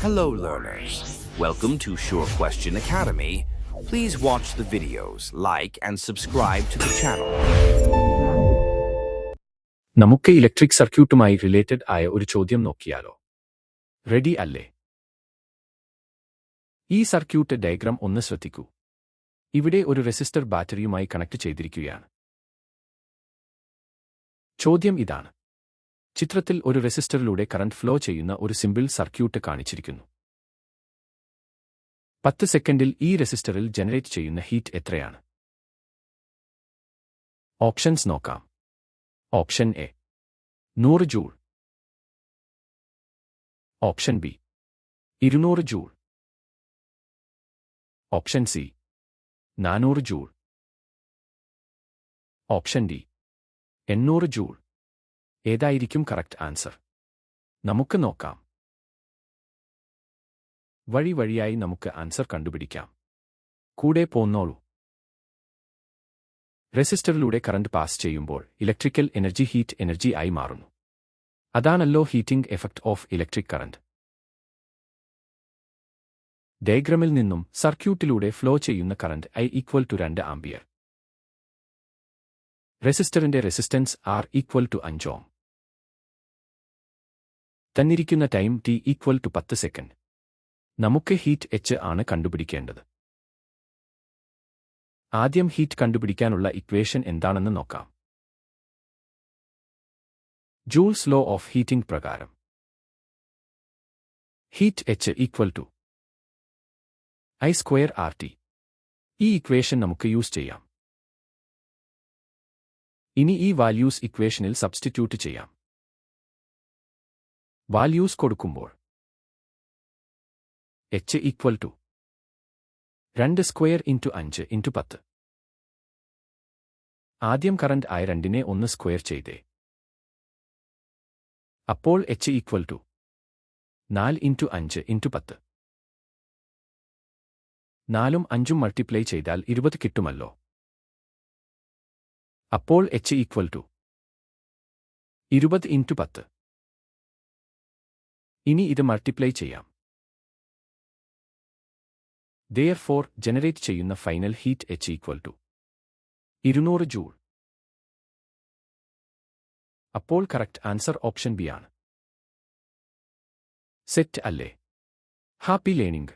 Hello learners, welcome to Sure Question Academy. Please watch the videos, like and subscribe to the channel. നമുക്ക് electric സർക്യൂട്ടുമായി related ആയ ഒരു ചോദ്യം നോക്കിയാലോ? Ready അല്ലേ? ഈ സർക്യൂട്ട് ഡയഗ്രം ഒന്ന് ശ്രദ്ധിക്കൂ. ഇവിടെ ഒരു റെസിസ്റ്റർ ബാറ്ററിയുമായി കണക്ട് ചെയ്തിരിക്കുകയാണ്. ചോദ്യം ഇതാണ്. ചിത്രത്തിൽ ഒരു റെസിസ്റ്ററിലൂടെ കറന്റ് ഫ്ലോ ചെയ്യുന്ന ഒരു സിമ്പിൾ സർക്യൂട്ട് കാണിച്ചിരിക്കുന്നു. 10 സെക്കൻഡിൽ ഈ റെസിസ്റ്ററിൽ ജനറേറ്റ് ചെയ്യുന്ന ഹീറ്റ് എത്രയാണ്? ഓപ്ഷൻസ് നോക്കാം. Option A 100 joule. Option B 200 joule. Option C 400 joule. Option D 800 joule. ഏതായിരിക്കും കറക്റ്റ് ആൻസർ? നമുക്ക് നോക്കാം. വഴിയായി നമുക്ക് ആൻസർ കണ്ടുപിടിക്കാം. കൂടെ പോന്നോളൂ. റെസിസ്റ്ററിലൂടെ കറന്റ് പാസ് ചെയ്യുമ്പോൾ ഇലക്ട്രിക്കൽ എനർജി ഹീറ്റ് എനർജി ആയി മാറുന്നു. അതാണല്ലോ heating effect of electric current. ഡയഗ്രമിൽ നിന്നും സർക്യൂട്ടിലൂടെ ഫ്ലോ ചെയ്യുന്ന കറന്റ് I = 2 ആംപിയർ. റെസിസ്റ്ററിന്റെ റെസിസ്റ്റൻസ് R = 5 ഓം. തന്നിരിക്കുന്ന ടൈം T = 10 സെക്കൻഡ്. നമുക്ക് ഹീറ്റ് H ആണ് കണ്ടുപിടിക്കേണ്ടത്. ആദ്യം ഹീറ്റ് കണ്ടുപിടിക്കാനുള്ള ഇക്വേഷൻ എന്താണെന്ന് നോക്കാം. ജൂൾസ് ലോ ഓഫ് ഹീറ്റിംഗ് പ്രകാരം ഹീറ്റ് H = I² RT. ഈ ഇക്വേഷൻ നമുക്ക് യൂസ് ചെയ്യാം. ഇനി ഈ വാല്യൂസ് ഇക്വേഷനിൽ സബ്സ്റ്റിറ്റ്യൂട്ട് ചെയ്യാം. വാല്യൂസ് കൊടുക്കുമ്പോൾ H = 2² × 5 × 10. ആദ്യം കറന്റ് ആയ 2നെ 1 സ്ക്വയർ ചെയ്തേ. അപ്പോൾ H = 4 × 5 × 10. 4ഉം 5ഉം മൾട്ടിപ്ലൈ ചെയ്താൽ 20 കിട്ടുമല്ലോ. അപ്പോൾ H = 20 × 10. ഇനി ഇത് മൾട്ടിപ്ലൈ ചെയ്യാം. Therefore, ജനറേറ്റ് ചെയ്യുന്ന ഫൈനൽ ഹീറ്റ് H = 200 ജൂൾ. അപ്പോൾ കറക്റ്റ് ആൻസർ ഓപ്ഷൻ ബി ആണ്. സെറ്റ് അല്ലേ? Happy learning.